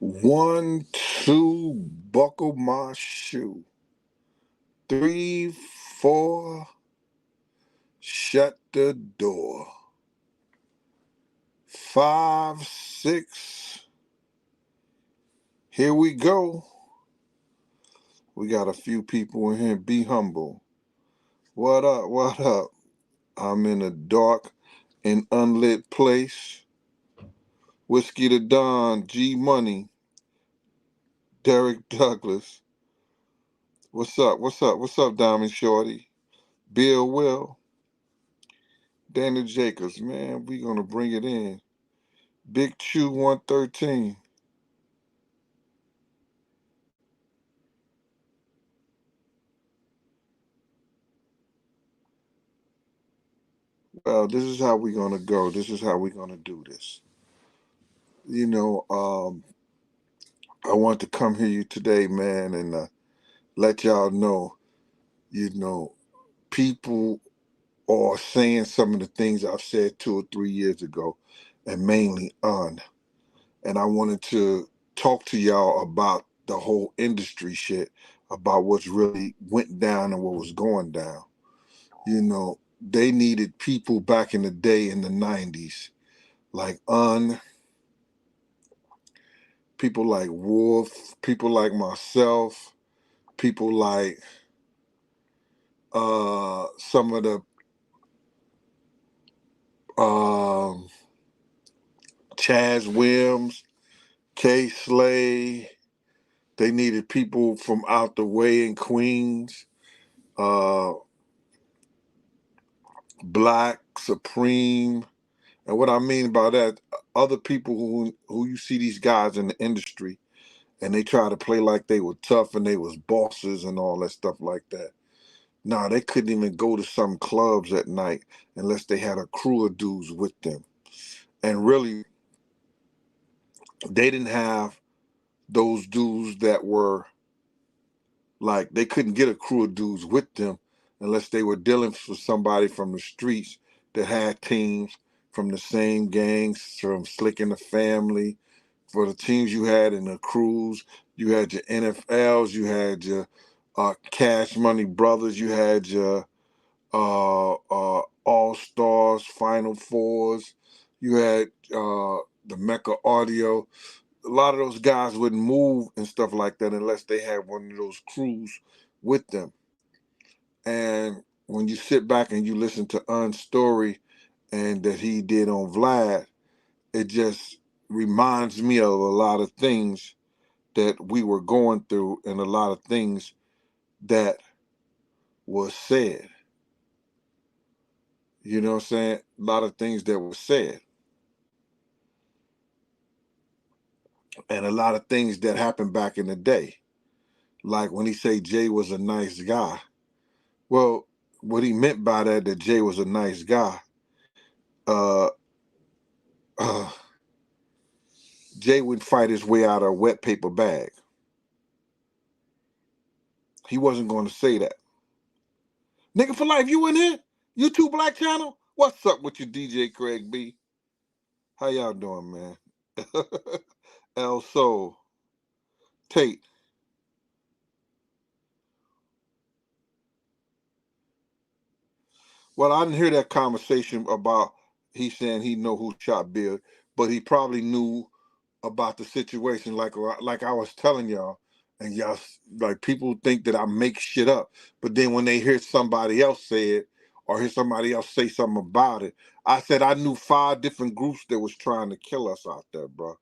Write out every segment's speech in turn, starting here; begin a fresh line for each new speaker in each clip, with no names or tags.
1, 2, buckle my shoe. 3, 4, shut the door. 5, 6, here we go. We got a few people in here. Be humble. What up? What up? I'm in a dark and unlit place. Whiskey the Don, G Money, Derek Douglas. What's up? What's up? What's up, Diamond Shorty? Bill Will, Daniel Jacobs. Man, we gonna bring it in. Big Chew 113. Well, this is how we're gonna go. This is how we're gonna do this. You know, I want to come here today, man, and let y'all know, people are saying some of the things I've said 2 or 3 years ago, and mainly on. And I wanted to talk to y'all about the whole industry shit, about what's really went down and what was going down. They needed people back in the day in the 90s, like people like Wolf, people like myself, people like some of the Chaz Williams, K Slay. They needed people from out the way in Queens, uh, Black, Supreme. And what I mean by that, other people who you see these guys in the industry, and they try to play like they were tough and they was bosses and all that stuff like that. Nah, they couldn't even go to some clubs at night unless they had a crew of dudes with them. And really, they didn't have those dudes that were like, they couldn't get a crew of dudes with them unless they were dealing with somebody from the streets that had teams from the same gangs, from Slick and the Family. For the teams you had in the crews, you had your NFLs, you had your Cash Money Brothers, you had your All Stars, Final Fours, you had the Mecca Audio. A lot of those guys wouldn't move and stuff like that unless they had one of those crews with them. And when you sit back and you listen to Un's story and that he did on Vlad, it just reminds me of a lot of things that we were going through and a lot of things that was said. You know what I'm saying? A lot of things that were said. And a lot of things that happened back in the day. Like when he say Jay was a nice guy. Well, what he meant by that Jay was a nice guy, uh, uh, Jay would fight his way out of a wet paper bag. He wasn't going to say that. Nigga for life, you in here? YouTube Black Channel? What's up with you, DJ Craig B? How y'all doing, man? El Soul. Tate. Well, I didn't hear that conversation about he saying he know who shot Bill, but he probably knew about the situation like I was telling y'all. And y'all, like, people think that I make shit up, but then when they hear somebody else say it or hear somebody else say something about it, I said I knew 5 different groups that was trying to kill us out there, bro.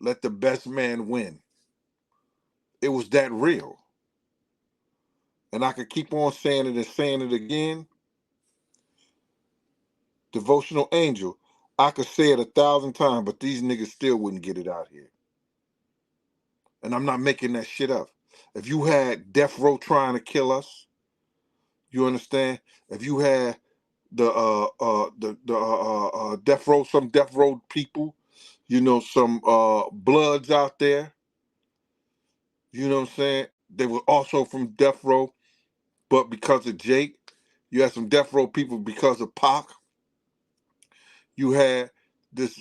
Let the best man win. It was that real. And I could keep on saying it and saying it again. Devotional Angel, I could say it 1,000 times, but these niggas still wouldn't get it out here. And I'm not making that shit up. If you had Death Row trying to kill us, you understand? If you had the Death Row, some Death Row people, some Bloods out there, you know what I'm saying? They were also from Death Row, but because of Jake, you had some Death Row people because of Pac. You had this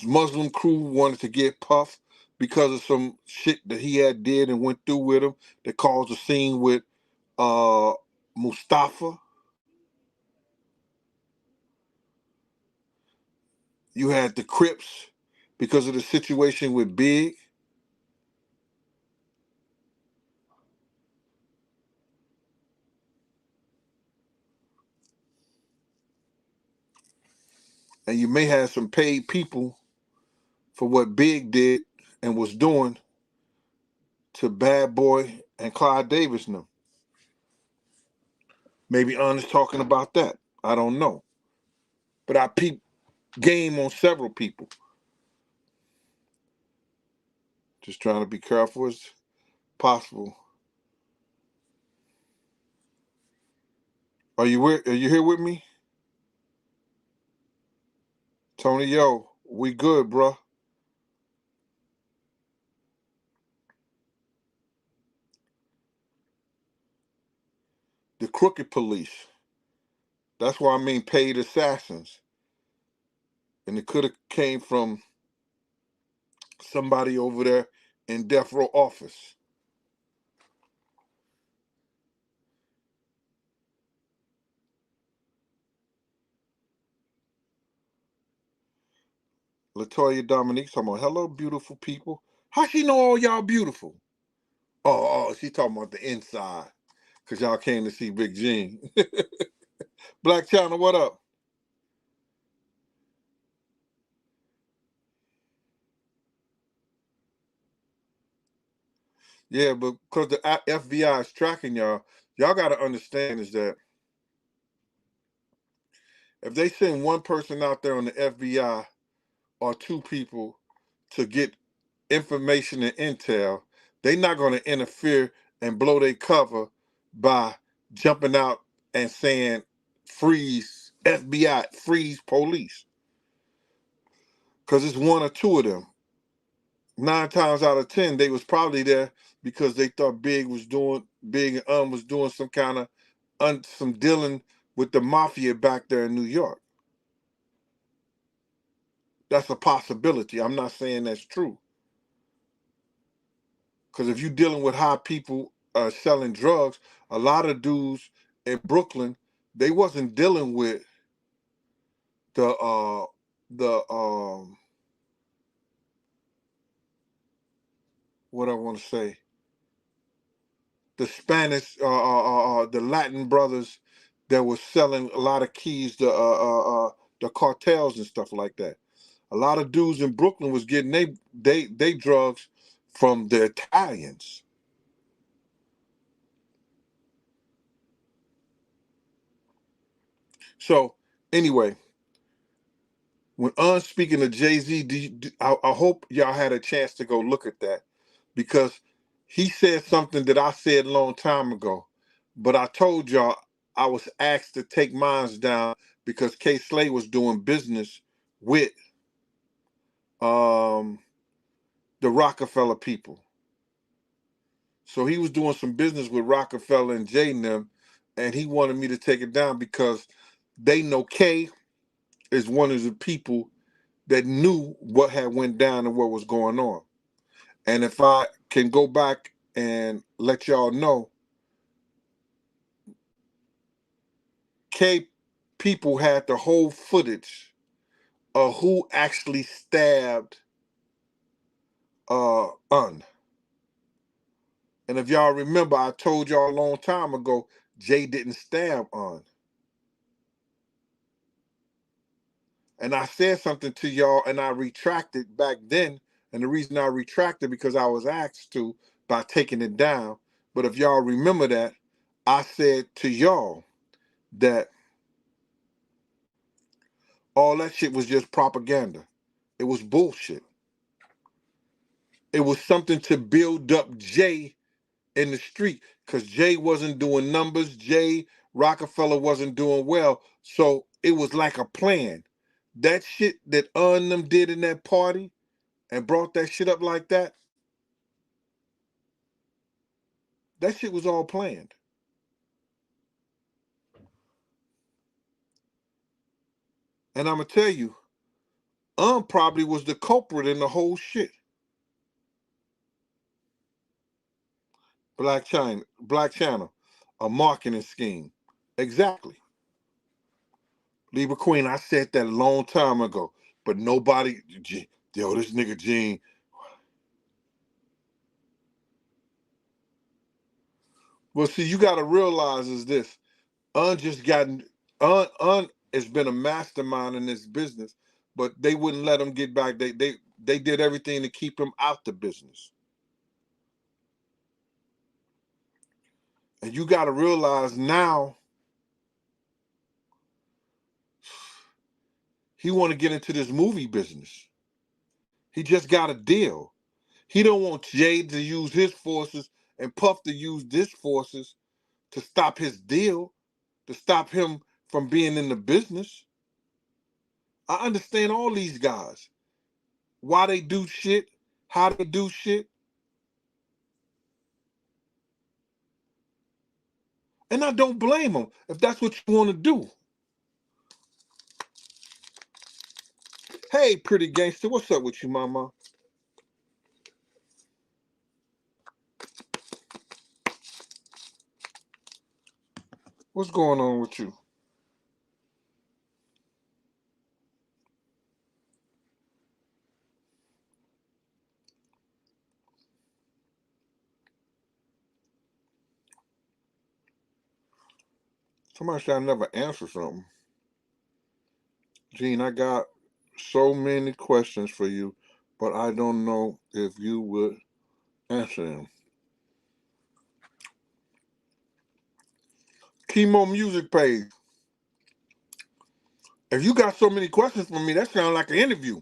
Muslim crew wanted to get Puff, because of some shit that he had did and went through with him that caused a scene with Mustafa. You had the Crips because of the situation with Big. And you may have some paid people for what Big did and was doing to Bad Boy and Clyde Davis and them. Maybe Honest talking about that. I don't know. But I peep game on several people. Just trying to be careful as possible. Are you here with me? Tony, yo, we good, bruh. The crooked police. That's why I mean paid assassins. And it could have came from somebody over there in death row office. Latoya Dominique talking about, hello, beautiful people. How she know all y'all beautiful? Oh, she talking about the inside. Because y'all came to see Big Gene. Black China, what up? Yeah, but because the FBI is tracking y'all, y'all got to understand is that if they send one person out there on the FBI or two people to get information and intel, they're not going to interfere and blow their cover by jumping out and saying, freeze FBI, freeze police. Because it's one or two of them. 9 times out of 10, they was probably there because they thought Big and was doing some kind of some dealing with the mafia back there in New York. That's a possibility. I'm not saying that's true. Because if you're dealing with high people selling drugs, a lot of dudes in Brooklyn, they wasn't dealing with the what I want to say, the Spanish the Latin brothers that was selling a lot of keys to the cartels and stuff like that. A lot of dudes in Brooklyn was getting they drugs from the Italians. So anyway, when speaking of Jay-Z, I hope y'all had a chance to go look at that because he said something that I said a long time ago, but I told y'all I was asked to take mines down because K Slay was doing business with um, the Rockefeller people. So he was doing some business with Rockefeller and Jay and them, and he wanted me to take it down because they know K is one of the people that knew what had went down and what was going on. And if I can go back and let y'all know, K people had the whole footage of who actually stabbed Un. And if y'all remember, I told y'all a long time ago, Jay didn't stab Un. And I said something to y'all and I retracted back then. And the reason I retracted because I was asked to by taking it down. But if y'all remember that, I said to y'all that all that shit was just propaganda. It was bullshit. It was something to build up Jay in the street because Jay wasn't doing numbers. Jay Rockefeller wasn't doing well. So it was like a plan. That shit that them did in that party and brought that shit up like that, that shit was all planned. And I'm going to tell you, probably was the culprit in the whole shit. Black Channel, a marketing scheme. Exactly. Libra Queen, I said that a long time ago, but nobody, yo, this nigga Gene. Well, see, you got to realize is this. Just gotten, has been a mastermind in this business, but they wouldn't let him get back. They did everything to keep him out the business. And you got to realize now, he want to get into this movie business. He just got a deal. He don't want Jay to use his forces and Puff to use this forces to stop his deal, to stop him from being in the business. I understand all these guys, why they do shit, how they do shit. And I don't blame them if that's what you want to do. Hey, pretty gangster, what's up with you, mama? What's going on with you? Somebody said I never answer something. Gene, I got so many questions for you, but I don't know if you would answer them. Chemo Music page. If you got so many questions for me, that sounds like an interview.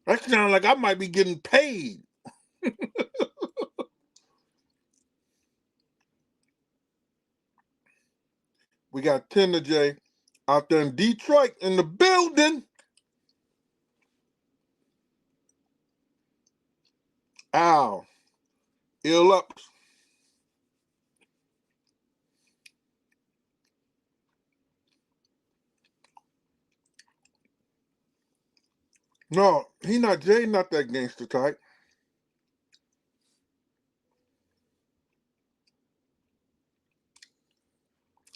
That sounds like I might be getting paid. We got Tender J out there in Detroit in the building. Ow. Ill up. No, he not Jay, not that gangster type.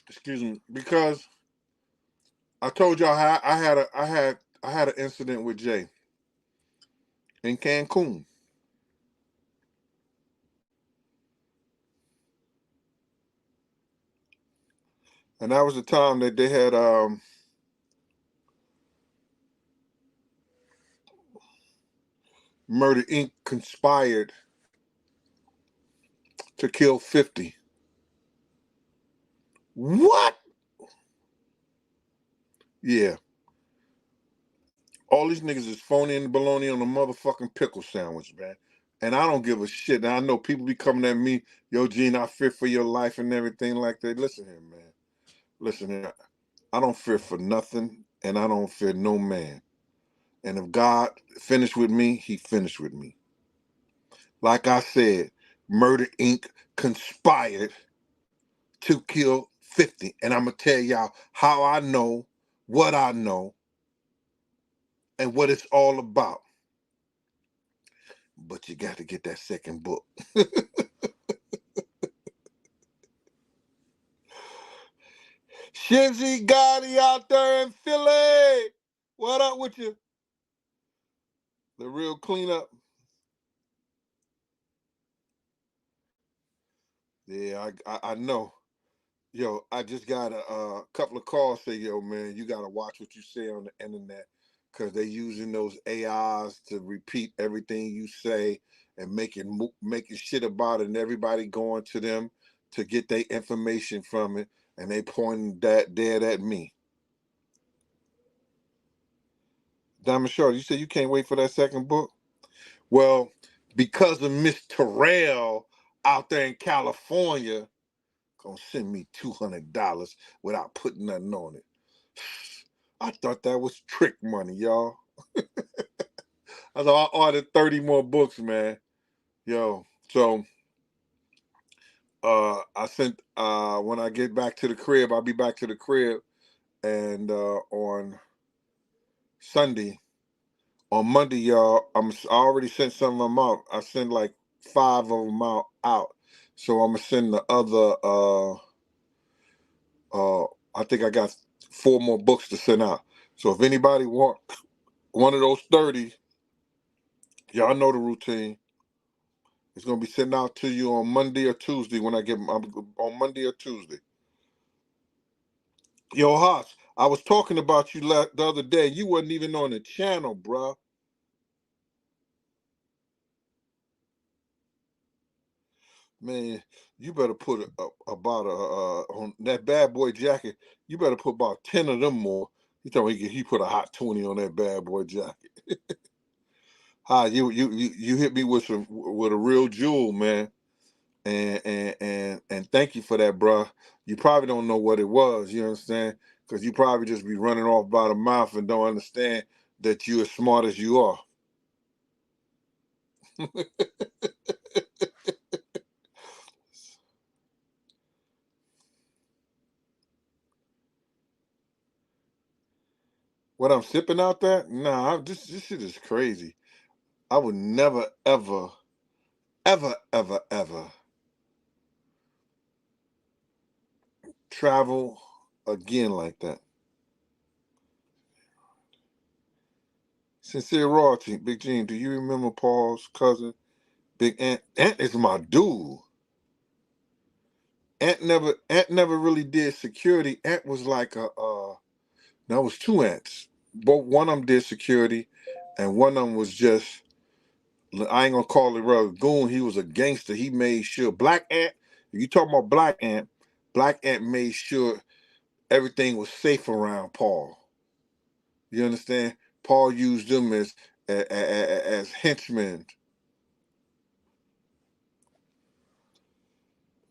Excuse me, because I told y'all how I had an incident with Jay in Cancun. And that was the time that they had Murder Inc. conspired to kill 50. What? Yeah. All these niggas is phony and baloney on a motherfucking pickle sandwich, man. And I don't give a shit. And I know people be coming at me, yo, Gene, I fear for your life and everything like that. Listen here, man. Listen here. I don't fear for nothing, and I don't fear no man. And if God finished with me, he finished with me. Like I said, Murder Inc. conspired to kill 50. And I'm going to tell y'all how I know, what I know, and what it's all about. But you got to get that second book. Shizzy Gotti out there in Philly. What up with you? The real cleanup. Yeah, I know. Yo, I just got a couple of calls say, yo, man, you got to watch what you say on the internet because they using those AIs to repeat everything you say and making shit about it, and everybody going to them to get their information from it, and they pointing that dead at me. Diamond Short, you said you can't wait for that second book? Well, because of Miss Terrell out there in California, gonna send me $200 without putting nothing on it. I thought that was trick money, y'all. I thought I ordered 30 more books, man. Yo, so I sent when I get back to the crib, I'll be back to the crib, and on Sunday, on Monday, y'all, I already sent some of them out. I sent like 5 of them out. So I'm gonna send the other. I think I got 4 more books to send out. So if anybody want one of those 30, y'all know the routine. It's gonna be sent out to you on Monday or Tuesday when I get on Monday or Tuesday. Yo, Hots, I was talking about you the other day. You wasn't even on the channel, bruh. Man, you better put about on that bad boy jacket. You better put about 10 of them more. He told me he put a hot 20 on that bad boy jacket. Hi, you hit me with a real jewel, man. And thank you for that, bruh. You probably don't know what it was, you understand? Because you probably just be running off by the mouth and don't understand that you as smart as you are. What I'm sipping out there? Nah, this shit is crazy. I would never, ever, ever, ever, ever travel again like that. Sincere royalty, Big Gene. Do you remember Paul's cousin, Big Ant? Ant is my dude. Ant never really did security. Ant was like a no, it was 2 ants. Both one of them did security, and one of them was just, I ain't gonna call it a goon. He was a gangster. He made sure Black Ant. If you talking about Black Ant made sure everything was safe around Paul. You understand? Paul used them as henchmen.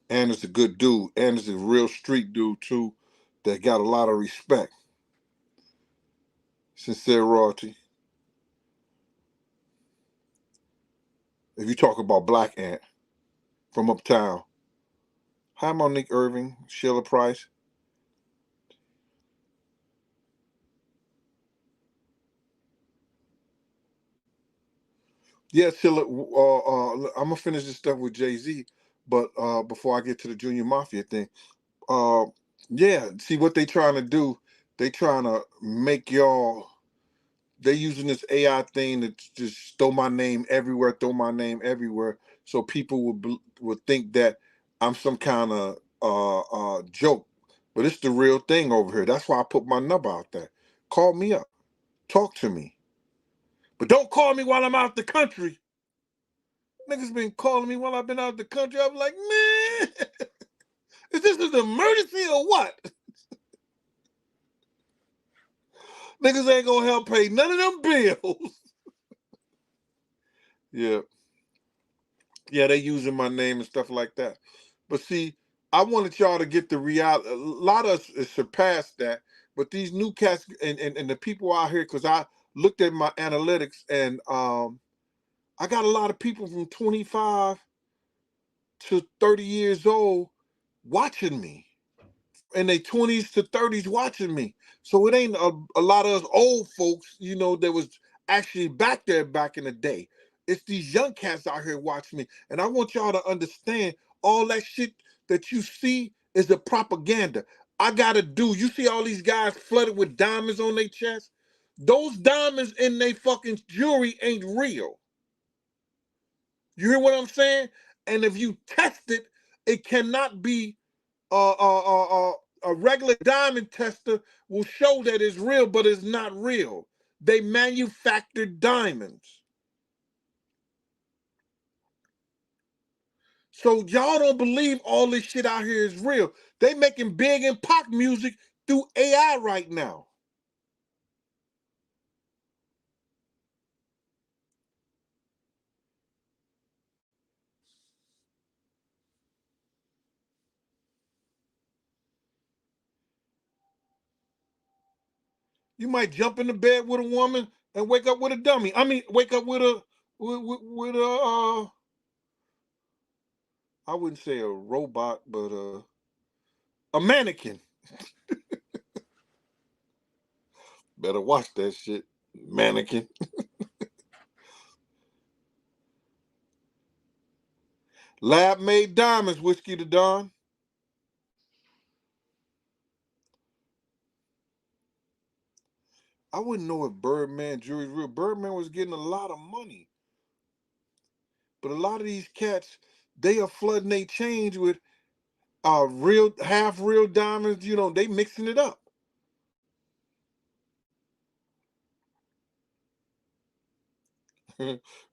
And is a good dude. And is a real street dude too, that got a lot of respect. Sincere royalty. If you talk about Black Ant from uptown, hi Monique Irving, Sheila Price. Yeah, Sheila. I'm gonna finish this stuff with Jay-Z, but before I get to the Junior Mafia thing, uh, yeah. See what they trying to do? They trying to make y'all. They using this AI thing to just throw my name everywhere, so people would think that I'm some kind of joke. But it's the real thing over here. That's why I put my number out there. Call me up, talk to me, but don't call me while I'm out the country. Niggas been calling me while I've been out the country. I'm like, man, is this an emergency or what? Niggas ain't gonna help pay none of them bills. Yeah. Yeah, they using my name and stuff like that. But see, I wanted y'all to get the reality. A lot of us surpassed that. But these new cats and the people out here, because I looked at my analytics and I got a lot of people from 25 to 30 years old watching me. In their 20s to 30s watching me. So it ain't a lot of us old folks, that was actually back there back in the day. It's these young cats out here watching me. And I want y'all to understand all that shit that you see is the propaganda. I gotta do. You see all these guys flooded with diamonds on their chest? Those diamonds in their fucking jewelry ain't real. You hear what I'm saying? And if you test it, it cannot be a regular diamond tester will show that it's real, but it's not real. They manufactured diamonds. So y'all don't believe all this shit out here is real. They making big and pop music through AI right now. You might jump into bed with a woman and wake up with a dummy. I mean, wake up with a I wouldn't say a robot, but a mannequin. Better watch that shit, mannequin. Lab made diamonds, Whiskey to Dawn. I wouldn't know if Birdman jewelry's real. Birdman was getting a lot of money. But a lot of these cats, they are flooding their chains with real, half real diamonds. You know, they mixing it up.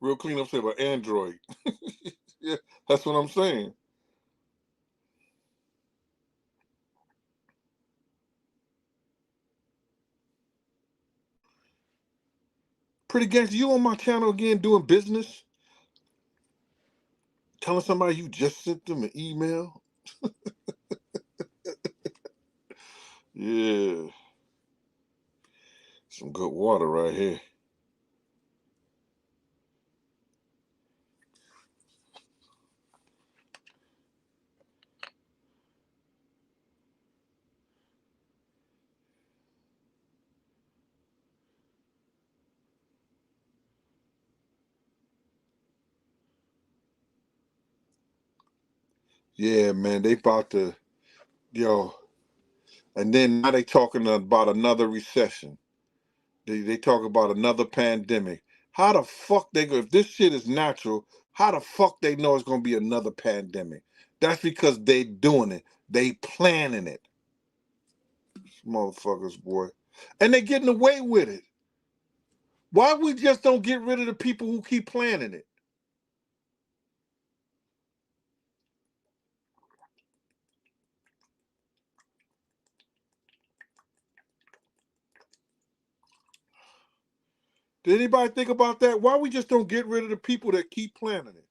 Real cleanup say about Android. Yeah, that's what I'm saying. Pretty gangster, you on my channel again doing business? Telling somebody you just sent them an email? Yeah. Some good water right here. Yeah, man, they about to, yo, and then now they talking about another recession. They talk about another pandemic. How the fuck they go, if this shit is natural, how the fuck they know it's gonna be another pandemic? That's because they doing it. They planning it. Motherfuckers, boy. And they getting away with it. Why we just don't get rid of the people who keep planning it? Did anybody think about that? Why we just don't get rid of the people that keep planning it?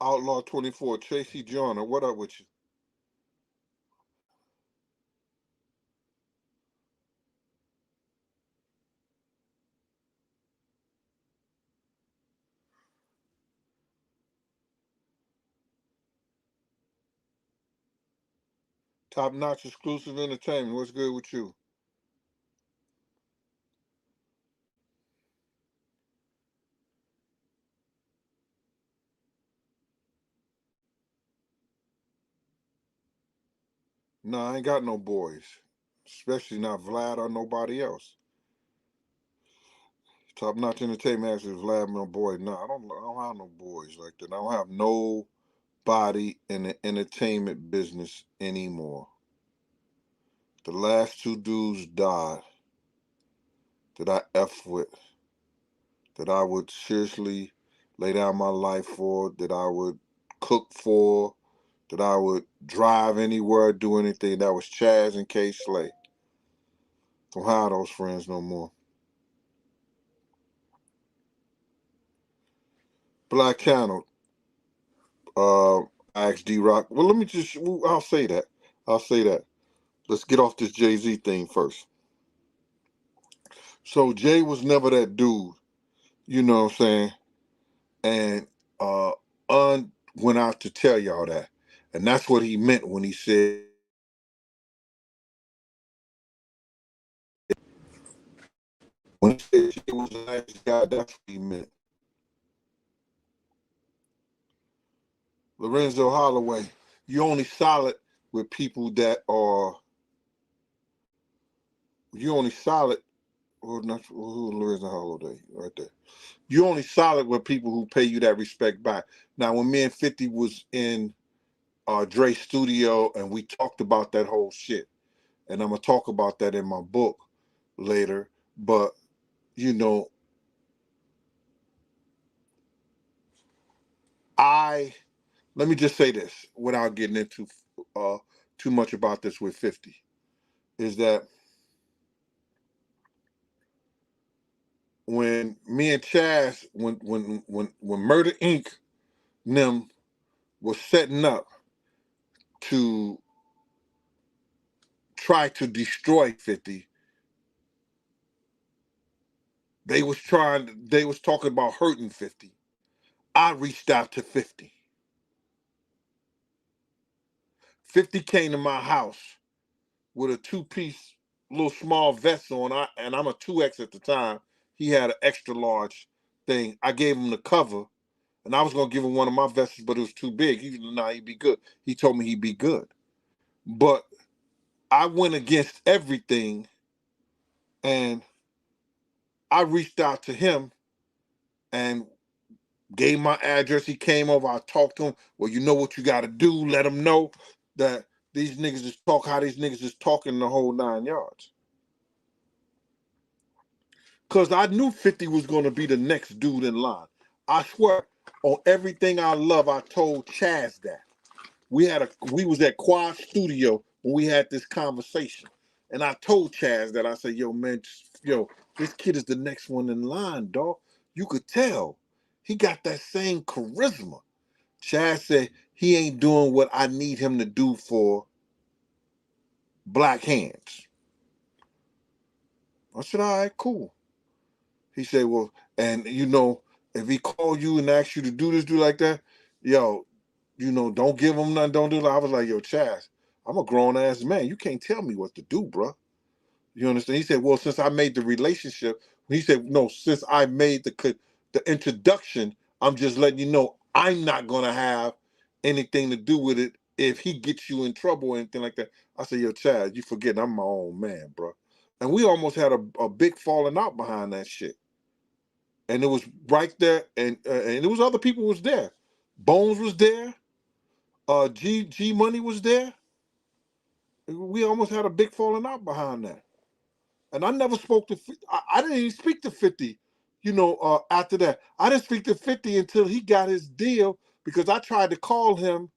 Outlaw 24, Tracy Joyner, what up with you? Top notch exclusive entertainment, what's good with you? No, I ain't got no boys. Especially not Vlad or nobody else. Top notch entertainment actually Vlad my boy. No, I don't have no boys like that. I don't have nobody in the entertainment business anymore. The last two dudes died that I F with, that I would seriously lay down my life for, that I would cook for, that I would drive anywhere, do anything. That was Chaz and K Slay. Don't have those friends no more. Black Channel, asked D Rock. Well, let me just, I'll say that. I'll say that. Let's get off this Jay-Z thing first. So Jay was never that dude, you know what I'm saying? And Un went out to tell y'all that. And that's what he meant when he said, when he said Jay was the last guy, that's what he meant. Lorenzo Holloway, you only solid with people that are, you only solid, well, not, who Lorenzo Holloway, right there. You only solid with people who pay you that respect back. Now, when me and 50 was in Dre's studio and we talked about that whole shit, and I'm gonna talk about that in my book later. But you know, I let me just say this without getting into too much about this with 50, is that when me and Chaz, when Murder Inc. them was setting up to tried to destroy 50. They was talking about hurting 50. I reached out to 50. 50 came to my house with a two-piece little small vest on, and I'm a 2X at the time. He had an extra large thing. I gave him the cover, and I was gonna give him one of my vests, but it was too big. He said, "Nah, he'd be good." He told me he'd be good, but I went against everything, and I reached out to him and gave my address. He came over. I talked to him. Well, you know what you got to do. Let him know that these niggas is how these niggas is talking the whole 9 yards. Because I knew 50 was going to be the next dude in line. I swear on everything I love, I told Chaz that. We was at Quad Studio when we had this conversation. And I told Chaz that. I said, yo, man, this kid is the next one in line, dog. You could tell. He got that same charisma. Chaz said he ain't doing what I need him to do for Black Hands. I said, all right, cool. He said, well, and if he call you and ask you to do this, do like that, yo, don't give him nothing, don't do that. I was like, yo, Chaz, I'm a grown ass man. You can't tell me what to do, bro. You understand? He said, well, since I made the relationship, he said, no, since I made the introduction, I'm just letting you know I'm not going to have anything to do with it if he gets you in trouble or anything like that. I said, yo, Chaz, you forgetting I'm my own man, bro. And we almost had a big falling out behind that shit. And it was right there, and there was other people was there. Bones was there. G Money was there. We almost had a big falling out behind that. And I never spoke to. I didn't even speak to 50. After that, I didn't speak to 50 until he got his deal, because I tried to call him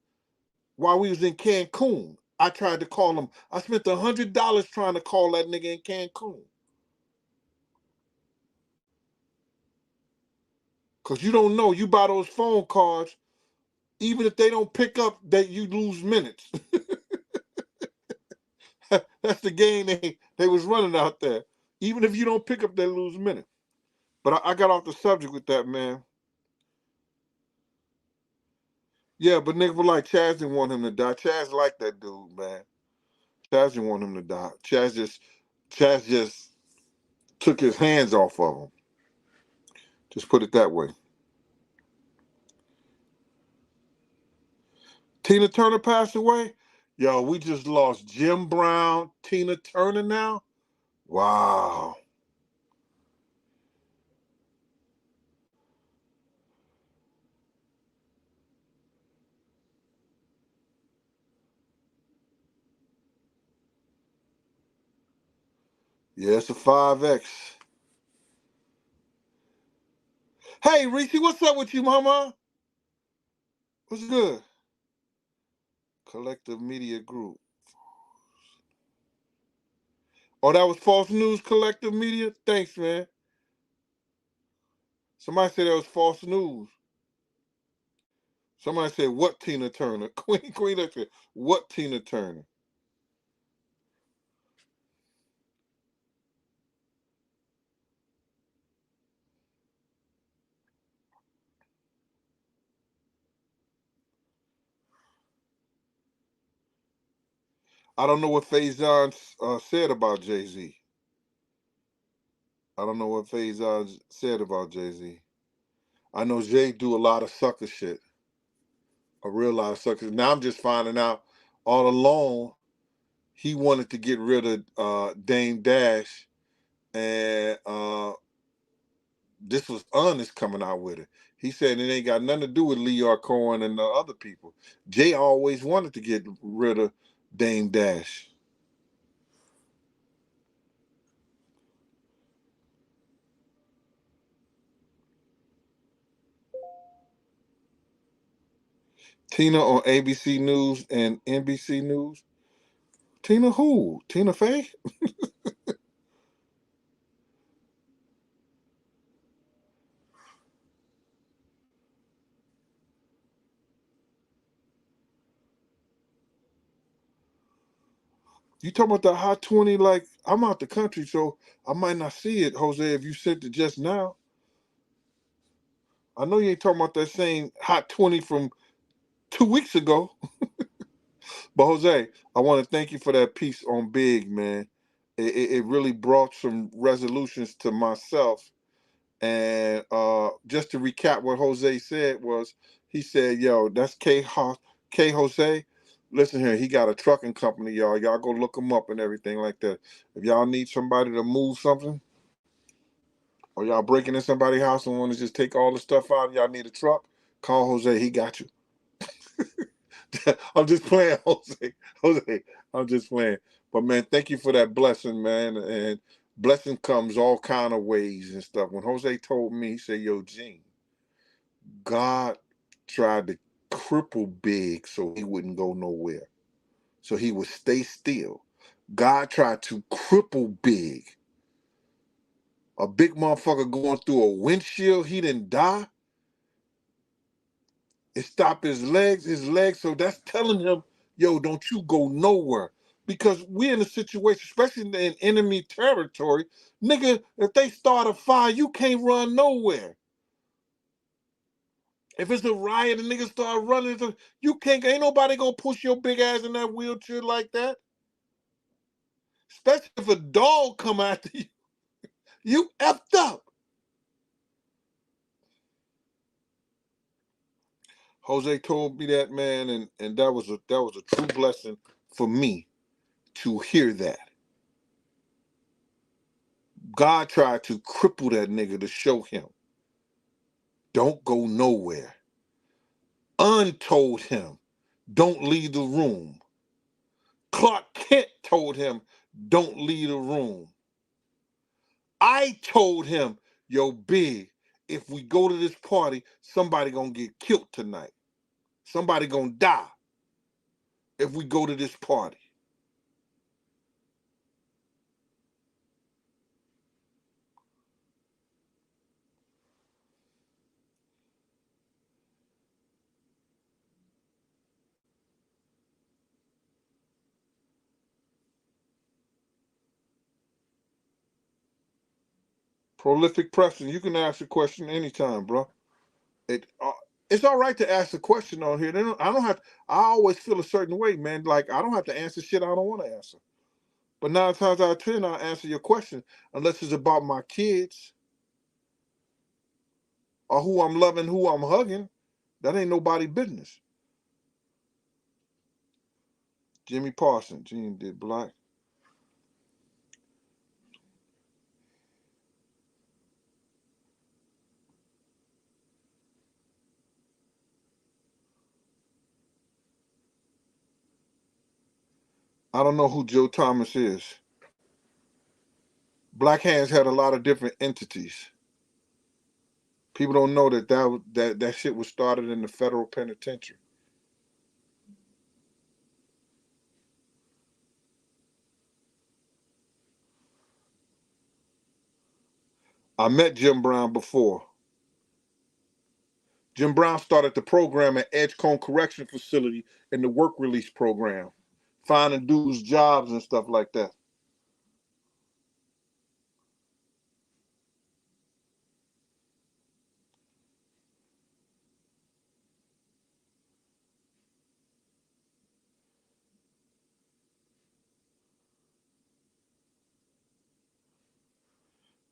while we was in Cancun. I tried to call him. I spent $100 trying to call that nigga in Cancun. Cause you don't know. You buy those phone cards, even if they don't pick up, that you lose minutes. That's the game they was running out there. Even if you don't pick up, they lose minutes. But I got off the subject with that, man. Yeah, but nigga, like Chaz didn't want him to die. Chaz liked that dude, man. Chaz didn't want him to die. Chaz just took his hands off of him. Just put it that way. Tina Turner passed away. Yo, we just lost Jim Brown, Tina Turner now. Wow. Yeah, it's a 5X. Hey, Reese, what's up with you, mama? What's good? Collective Media Group. Oh, that was False News Collective Media? Thanks, man. Somebody said that was false news. Somebody said, what Tina Turner? Queen said, what Tina Turner? I don't know what Faison said about Jay-Z. I don't know what Faison said about Jay-Z. I know Jay do a lot of sucker shit. A real lot of sucker. Now I'm just finding out all along he wanted to get rid of Dame Dash, and this was Honest coming out with it. He said it ain't got nothing to do with Leor Cohen and the other people. Jay always wanted to get rid of Dame Dash. Tina on ABC News and NBC News. Tina who? Tina Fey? You talking about the hot 20? Like, I'm out the country, so I might not see it, Jose. If you sent it just now, I know you ain't talking about that same hot 20 from 2 weeks ago. But Jose, I want to thank you for that piece on Big, man. It really brought some resolutions to myself. And just to recap what Jose said was, he said, "Yo, that's K Jose. Listen here, he got a trucking company, y'all. Y'all go look him up and everything like that. If y'all need somebody to move something, or y'all breaking in somebody's house and want to just take all the stuff out, y'all need a truck, call Jose. He got you." I'm just playing, Jose. Jose, I'm just playing. But man, thank you for that blessing, man. And blessing comes all kind of ways and stuff. When Jose told me, he said, "Yo, Gene, God tried to cripple Big so he wouldn't go nowhere, so he would stay still. God tried to cripple Big. A big motherfucker going through a windshield, he didn't die. It stopped his legs. So that's telling him, yo, don't you go nowhere. Because we're in a situation, especially in enemy territory, nigga, if they start a fire, you can't run nowhere. If it's a riot and niggas start running, you can't, ain't nobody gonna push your big ass in that wheelchair like that. Especially if a dog come after you, you effed up. Jose told me that, man, and that was a true blessing for me to hear that. God tried to cripple that nigga to show him, don't go nowhere. Untold him, don't leave the room. Clark Kent told him, don't leave the room. I told him, yo, Big, if we go to this party, somebody gonna get killed tonight. Somebody gonna die if we go to this party. Prolific Preston, you can ask a question anytime, bro. It it's all right to ask a question on here. I don't have. I always feel a certain way, man. Like I don't have to answer shit I don't want to answer. But 9 times out of 10, I'll answer your question unless it's about my kids or who I'm loving, who I'm hugging. That ain't nobody business. Jimmy Parsons, Gene did black. I don't know who Joe Thomas is. Black Hands had a lot of different entities. People don't know that shit was started in the federal penitentiary. I met Jim Brown before. Jim Brown started the program at Edgecombe Correction Facility in the work release program, finding dudes jobs and stuff like that.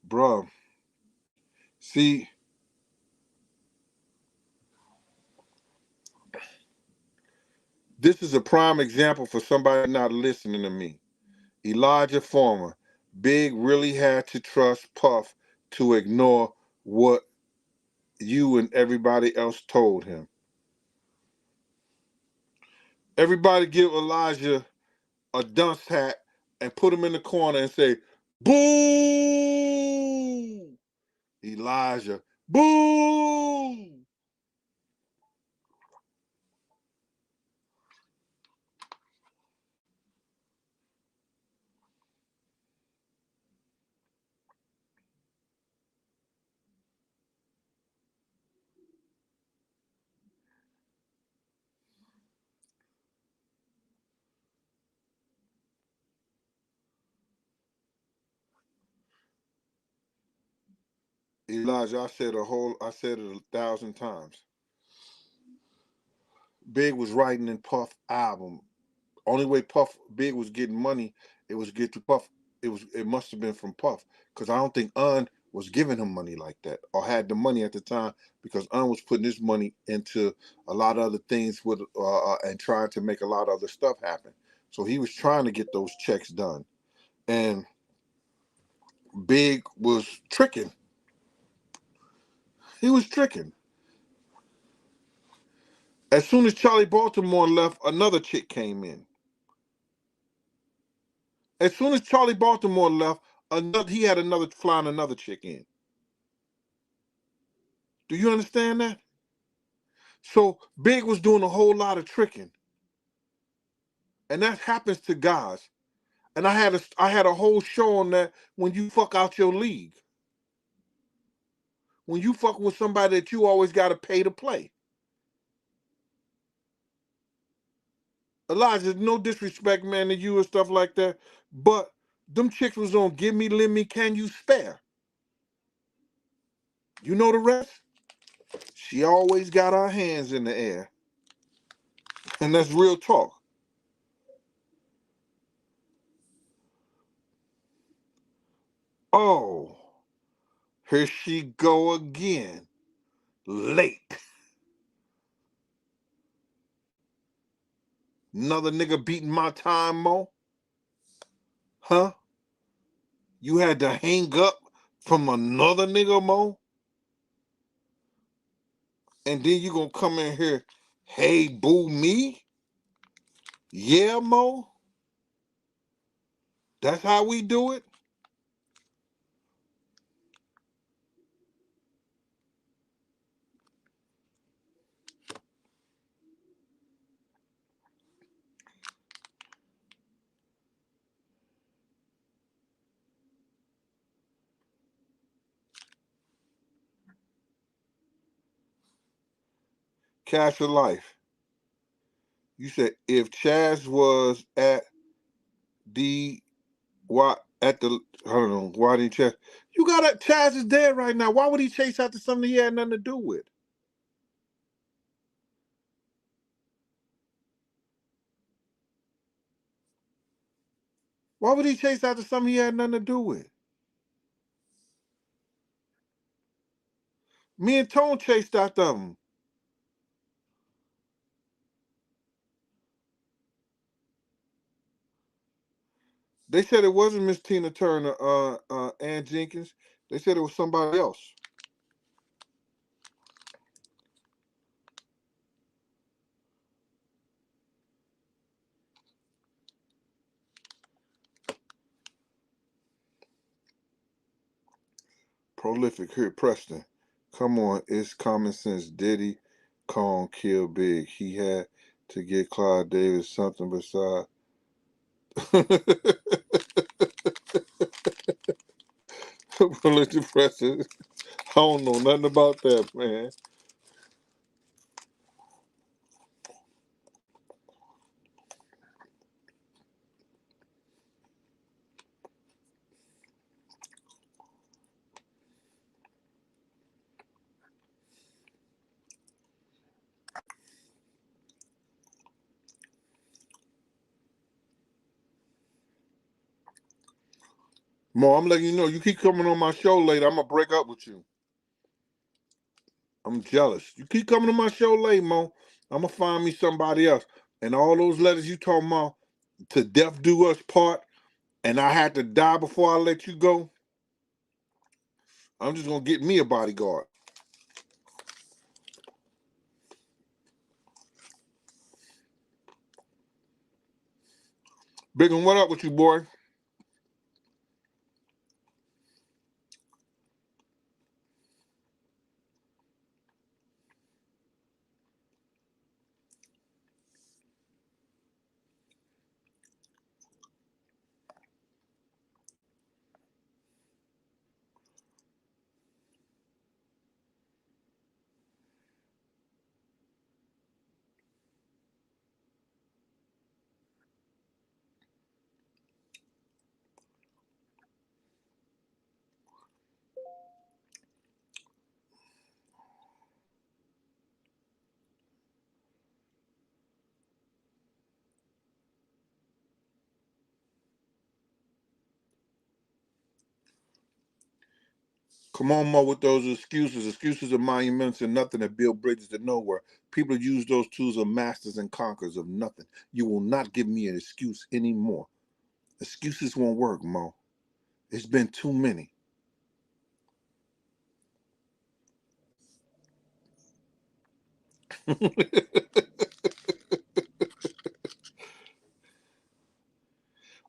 Bruh, see, this is a prime example for somebody not listening to me. Elijah Farmer, Big really had to trust Puff to ignore what you and everybody else told him. Everybody give Elijah a dunce hat and put him in the corner and say, boo! Elijah, boo! Elijah, I said it 1,000 times. Big was writing in Puff album. Only way Puff Big was getting money, it was get to Puff. It must have been from Puff, because I don't think was giving him money like that, or had the money at the time, because was putting his money into a lot of other things with and trying to make a lot of other stuff happen. So he was trying to get those checks done, and Big was tricking. He was tricking. As soon as Charlie Baltimore left, another chick came in. As soon as Charlie Baltimore left, he had another flying another chick in. Do you understand that? So Big was doing a whole lot of tricking, and that happens to guys. And I had a whole show on that. When you fuck out your league, when you fuck with somebody that you always got to pay to play. Elijah, no disrespect, man, to you and stuff like that, but them chicks was on Give Me, Lend Me, Can You Spare? You know the rest? She always got her hands in the air. And that's real talk. Oh, here she go again. Late. Another nigga beating my time, Mo? Huh? You had to hang up from another nigga, Mo? And then you gonna come in here, hey, boo me? Yeah, Mo? That's how we do it? Cash of Life. You said if Chaz was at the at the I don't know, why didn't Chaz? You got it. Chaz is dead right now. Why would he chase after something he had nothing to do with? Why would he chase after something he had nothing to do with? Me and Tone chased after him. They said it wasn't Miss Tina Turner, Ann Jenkins. They said it was somebody else. Prolific. Here, Preston. Come on, it's common sense. Diddy, Kong, kill Big. He had to get Clive Davis something besides. Prolific Preston. I don't know nothing about that, man. Mo, I'm letting you know, you keep coming on my show late, I'm gonna break up with you. I'm jealous. You keep coming to my show late, Mo, I'm gonna find me somebody else. And all those letters you talking about, to death do us part, and I had to die before I let you go, I'm just gonna get me a bodyguard. Big one, what up with you, boy? Come on, Mo, with those excuses. Excuses are monuments and nothing that build bridges to nowhere. People use those tools as masters and conquerors of nothing. You will not give me an excuse anymore. Excuses won't work, Mo. It's been too many.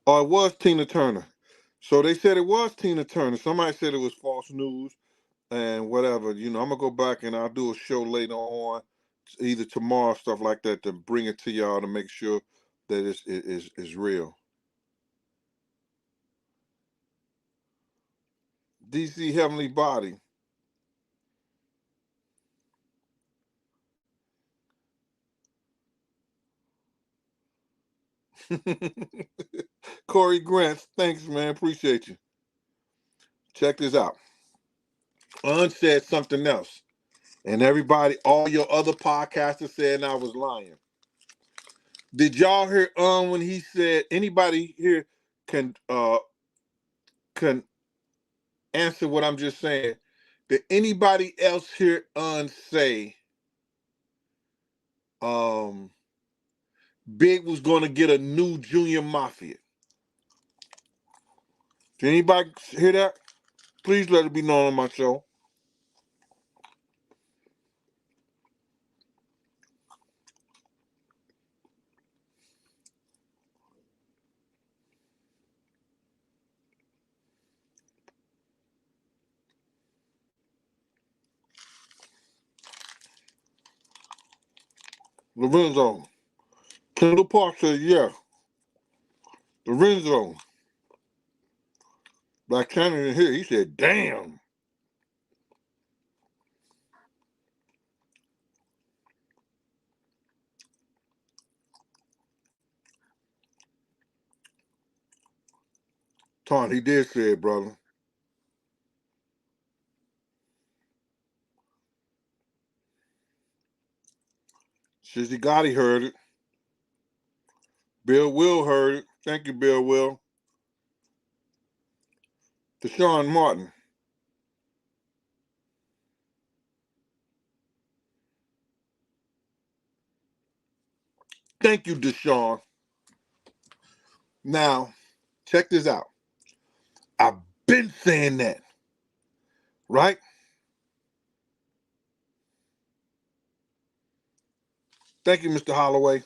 Oh, it was Tina Turner. So they said it was Tina Turner. Somebody said it was false news and whatever. You know, I'm gonna go back and I'll do a show later on, either tomorrow, stuff like that, to bring it to y'all to make sure that it's real. DC Heavenly Body. Corey Grant, thanks, man. Appreciate you. Check this out. Said something else. And everybody, all your other podcasters said I was lying. Did y'all hear when he said anybody here can answer what I'm just saying? Did anybody else hear say Big was gonna get a new Junior Mafia? Did anybody hear that? Please let it be known on my show. Lorenzo. Kendall Park said, yeah. Lorenzo. Black China in here, he said, damn. Ton, he did say it, brother. Shizzy Gotti heard it. Bill Will heard it. Thank you, Bill Will. Deshaun Martin. Thank you, Deshaun. Now, check this out. I've been saying that, right? Thank you, Mr. Holloway.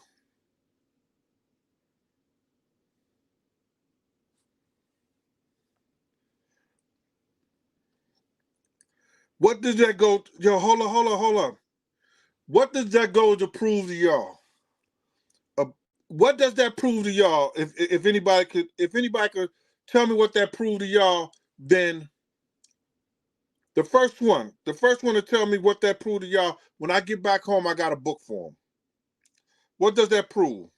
What does that go? Yo, hold on. What does that go to prove to y'all? What does that prove to y'all? If anybody could tell me what that proved to y'all, then the first one to tell me what that proved to y'all. When I get back home, I got a book for them. What does that prove?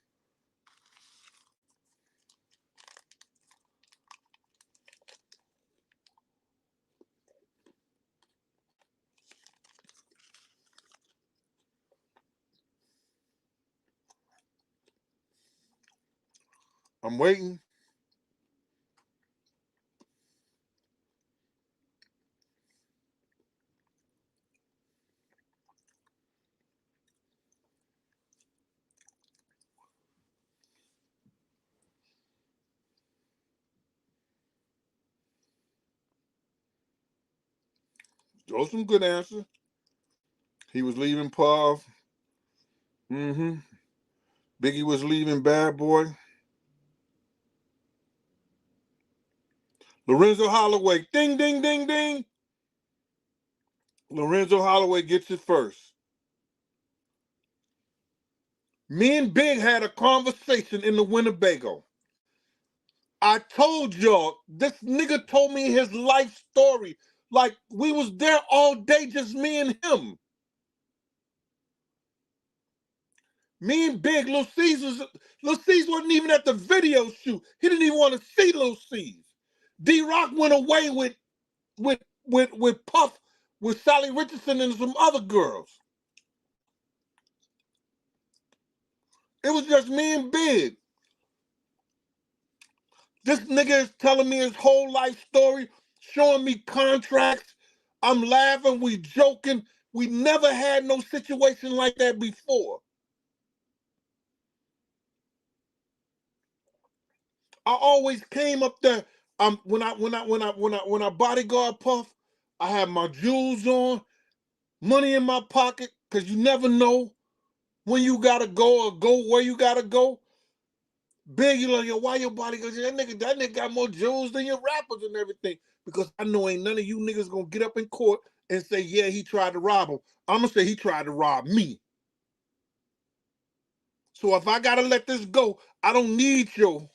I'm waiting. Those some good answers. He was leaving Puff. Mm-hmm. Biggie was leaving Bad Boy. Lorenzo Holloway. Ding, ding, ding, ding. Lorenzo Holloway gets it first. Me and Big had a conversation in the Winnebago. I told y'all, this nigga told me his life story. Like, we was there all day, just me and him. Me and Big, Lil Caesar wasn't even at the video shoot. He didn't even want to see Lil Caesar. D-Rock went away with Puff, with Sally Richardson and some other girls. It was just me and Big. This nigga is telling me his whole life story, showing me contracts, I'm laughing, we joking. We never had no situation like that before. I always came up there. When I bodyguard Puff, I had my jewels on, money in my pocket, cause you never know when you gotta go or go where you gotta go. Big, you like, yo, why your bodyguard? That nigga got more jewels than your rappers and everything. Because I know ain't none of you niggas gonna get up in court and say, yeah, he tried to rob him. I'm gonna say he tried to rob me. So if I gotta let this go, I don't need your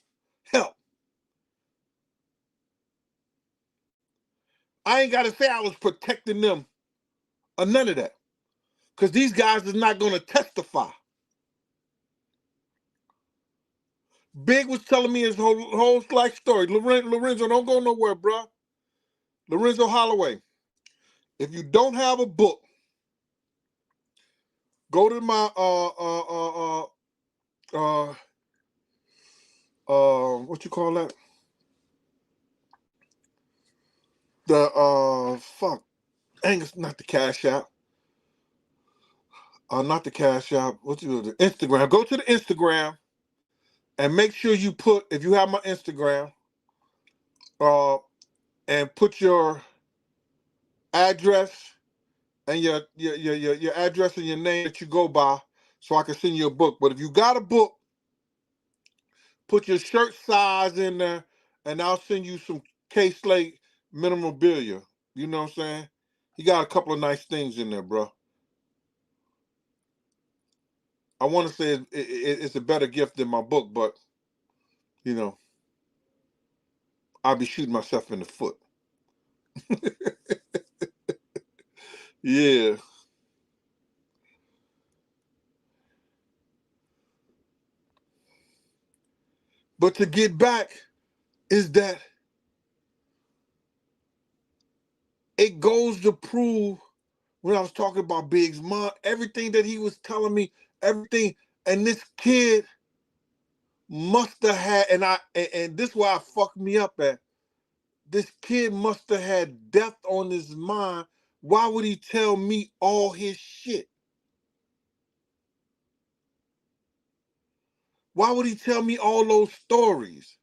help. I ain't gotta say I was protecting them or none of that. Because these guys is not gonna testify. Big was telling me his whole life story. Lorenzo, don't go nowhere, bro. Lorenzo Holloway. If you don't have a book, go to my what you call that? The fuck. Angus, not the Cash App. Not the Cash App. What you do? The Instagram. Go to the Instagram and make sure you put, if you have my Instagram, and put your address and your address and your name that you go by, so I can send you a book. But if you got a book, put your shirt size in there, and I'll send you some K-Slate memorabilia. You know what I'm saying? He got a couple of nice things in there, bro. I want to say it's a better gift than my book, but, you know, I'll be shooting myself in the foot. Yeah. But to get back is that it goes to prove when I was talking about Big's mom, everything that he was telling me, everything, and this kid must have had, and this is why I fucked me up at. This kid must have had death on his mind. Why would he tell me all his shit? Why would he tell me all those stories?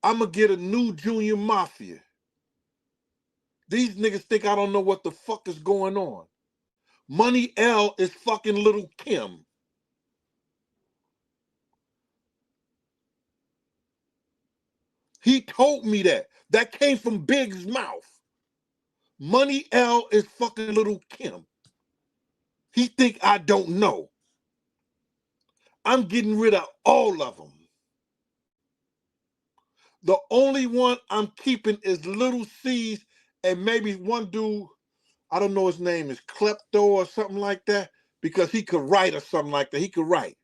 I'm gonna get a new Jr Mafia. These niggas think I don't know what the fuck is going on. Money L is fucking Little Kim. He told me that. That came from Big's mouth. Money L is fucking Little Kim. He think I don't know. I'm getting rid of all of them. The only one I'm keeping is Little C's and maybe one dude, I don't know his name, is Klepto or something like that, because he could write or something like that. He could write.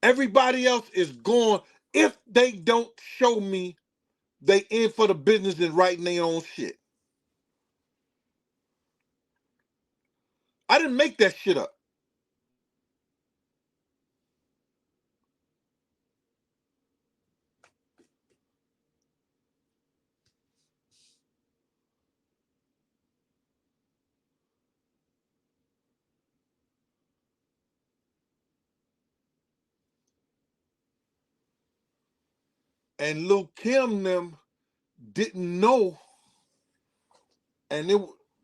Everybody else is gone if they don't show me they in for the business and writing their own shit. I didn't make that shit up. And Lil Kim them didn't know, and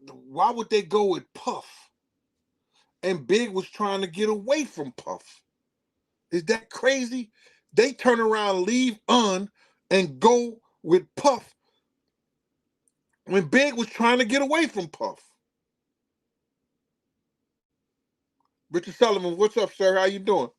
why would they go with Puff? And Big was trying to get away from Puff. Is that crazy? They turn around, leave and go with Puff when Big was trying to get away from Puff. Richard Sullivan, what's up, sir? How you doing?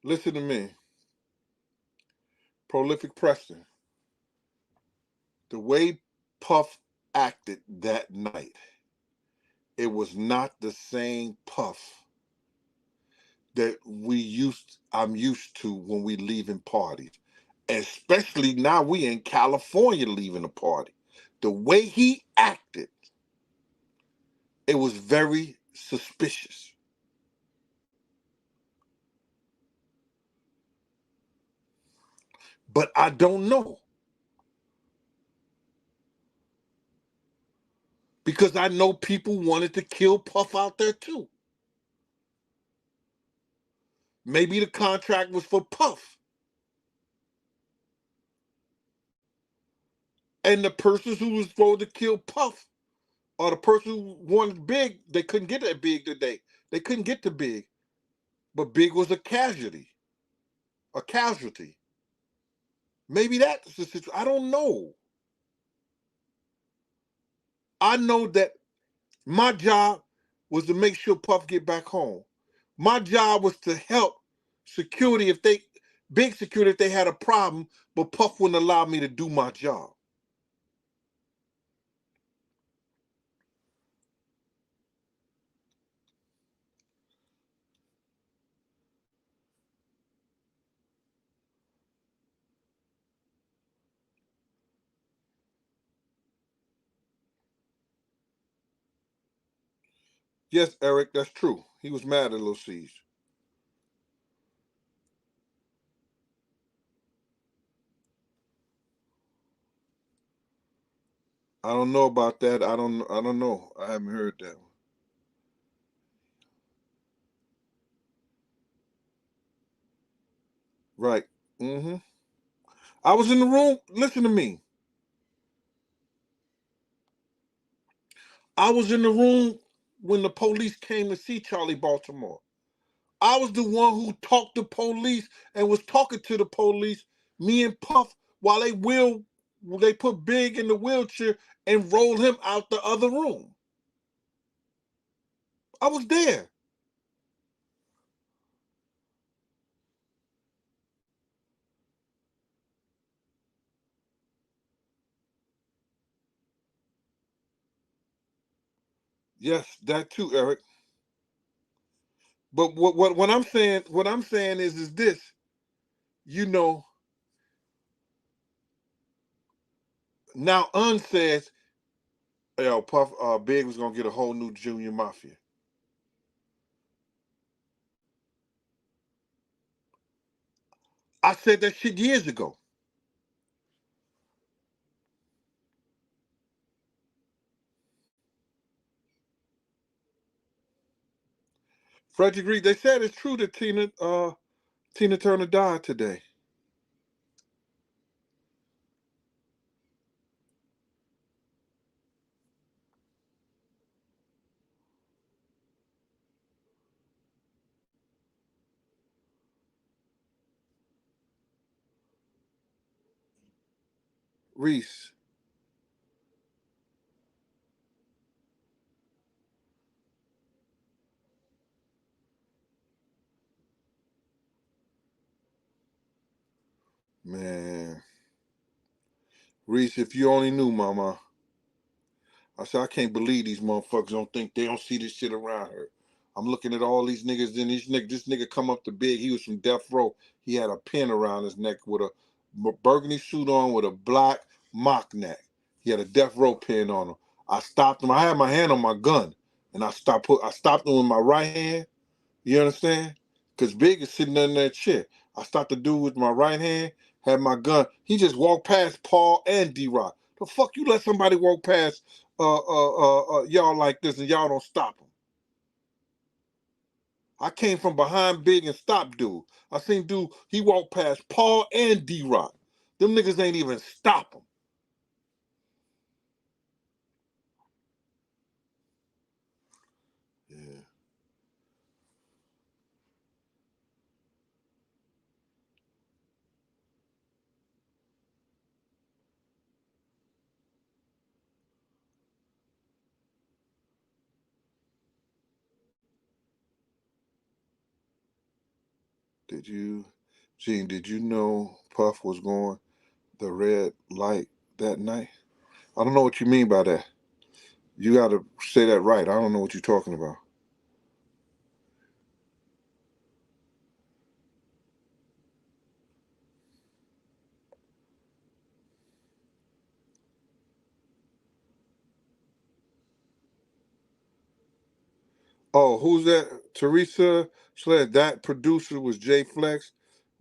Listen to me. Prolific Preston. The way Puff acted that night, it was not the same Puff that I'm used to when we leaving parties. Especially now we in California leaving the party. The way he acted, it was very suspicious. But I don't know. Because I know people wanted to kill Puff out there too. Maybe the contract was for Puff. And the persons who was supposed to kill Puff, or the person who wanted Big, they couldn't get that Big today. They couldn't get to Big. But Big was a casualty. A casualty. Maybe that's the situation. I don't know. I know that my job was to make sure Puff get back home. My job was to help security if they, Big security if they had a problem, but Puff wouldn't allow me to do my job. Yes, Eric, that's true. He was mad at Lil C's. I don't know about that. I don't know. I haven't heard that one. Right. Mm-hmm. I was in the room. Listen to me. I was in the room when the police came to see Charlie Baltimore. I was the one who talked to police and was talking to the police, me and Puff, while they put Big in the wheelchair and rolled him out the other room. I was there. Yes, that too, Eric. But what I'm saying is this, you know, now Un says, yo, Puff Big was gonna get a whole new Junior Mafia. I said that shit years ago. Frederick Reed, they said it's true that Tina Turner died today. Reese. Man. Reese, if you only knew, mama. I said, I can't believe these motherfuckers don't think they don't see this shit around here. I'm looking at all these niggas, and this nigga come up to Big. He was from Death Row. He had a pin around his neck with a burgundy suit on with a black mock neck. He had a Death Row pin on him. I stopped him. I had my hand on my gun, and I stopped him with my right hand. You understand? Because Big is sitting in that shit. I stopped the dude with my right hand, had my gun. He just walked past Paul and D-Rock. The fuck you let somebody walk past y'all like this and y'all don't stop him? I came from behind Big and stopped dude. I seen dude, he walked past Paul and D-Rock. Them niggas ain't even stop him. Yeah. Gene, did you know Puff was going the red light that night? I don't know what you mean by that. You got to say that right. I don't know what you're talking about. Oh, who's that? Teresa said that producer was Jay Flex.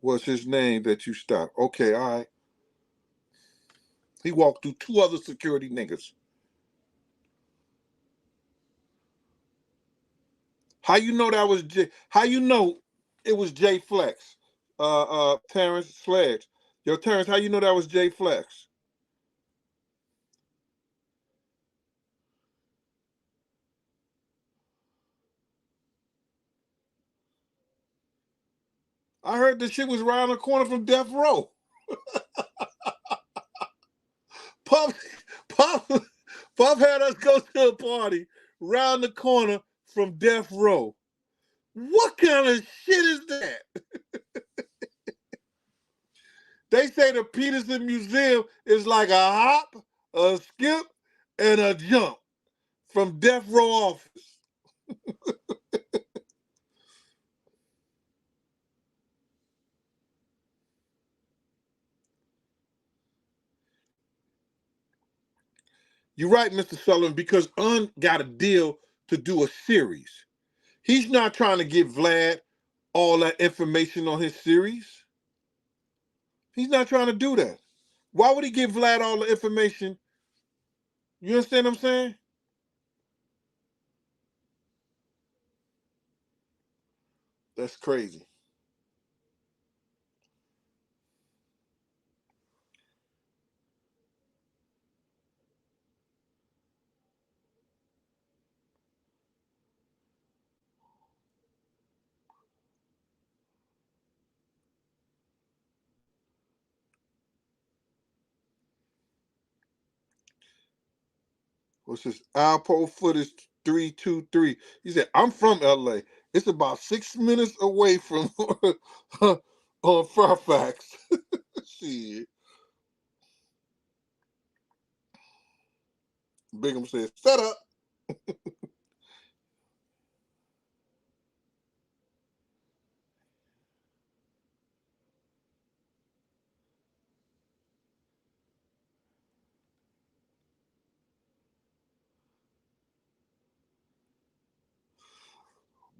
Was his name that you stopped? Okay, all right. He walked through two other security niggas. How you know that was Jay? How you know it was Jay Flex? Terrence Sledge. Yo, Terrence, how you know that was Jay Flex? I heard this shit was around the corner from Death Row. Puff, Puff, Puff had us go to a party round the corner from Death Row. What kind of shit is that? They say the Peterson Museum is like a hop, a skip, and a jump from Death Row office. You're right, Mr. Sullivan, because Un got a deal to do a series. He's not trying to give Vlad all that information on his series. He's not trying to do that. Why would he give Vlad all the information? You understand what I'm saying? That's crazy. What's this? Alpo footage 323. He said, I'm from LA. It's about 6 minutes away from on Fairfax. Shit. Bingham says, set up.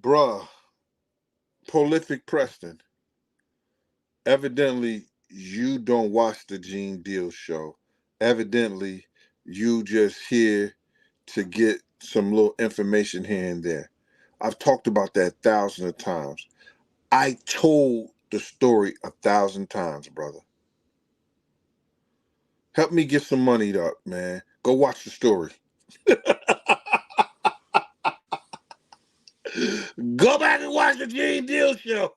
Bruh, prolific Preston. Evidently, you don't watch the Gene Deal show. Evidently, you just here to get some little information here and there. I've talked about that thousands of times. I told the story 1,000 times, brother. Help me get some money up, man. Go watch the story. Go back and watch the Gene Deal show.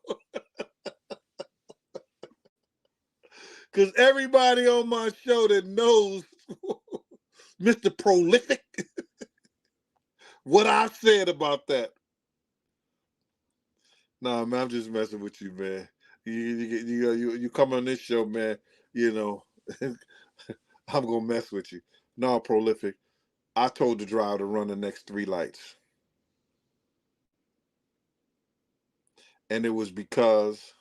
Because everybody on my show that knows Mr. Prolific, what I said about that. Nah, man, I'm just messing with you, man. You come on this show, man, you know, I'm going to mess with you. No, Prolific. I told the driver to run the next 3 lights. And it was because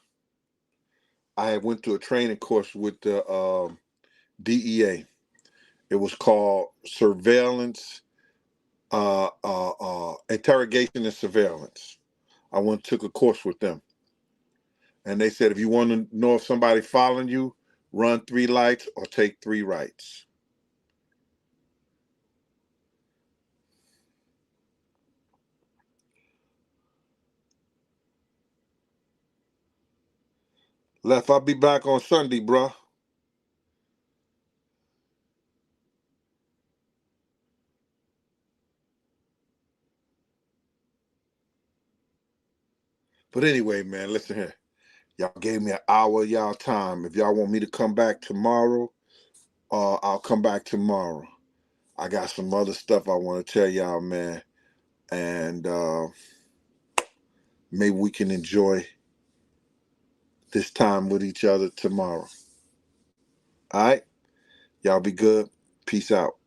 I had went to a training course with the DEA. It was called Surveillance, Interrogation and Surveillance. I went took a course with them. And they said, if you want to know if somebody's following you, run 3 lights or take 3 rights. Left, I'll be back on Sunday, bruh. But anyway, man, listen here. Y'all gave me an hour of y'all time. If y'all want me to come back tomorrow, I'll come back tomorrow. I got some other stuff I want to tell y'all, man. And maybe we can enjoy this time with each other tomorrow. All right? Y'all be good. Peace out.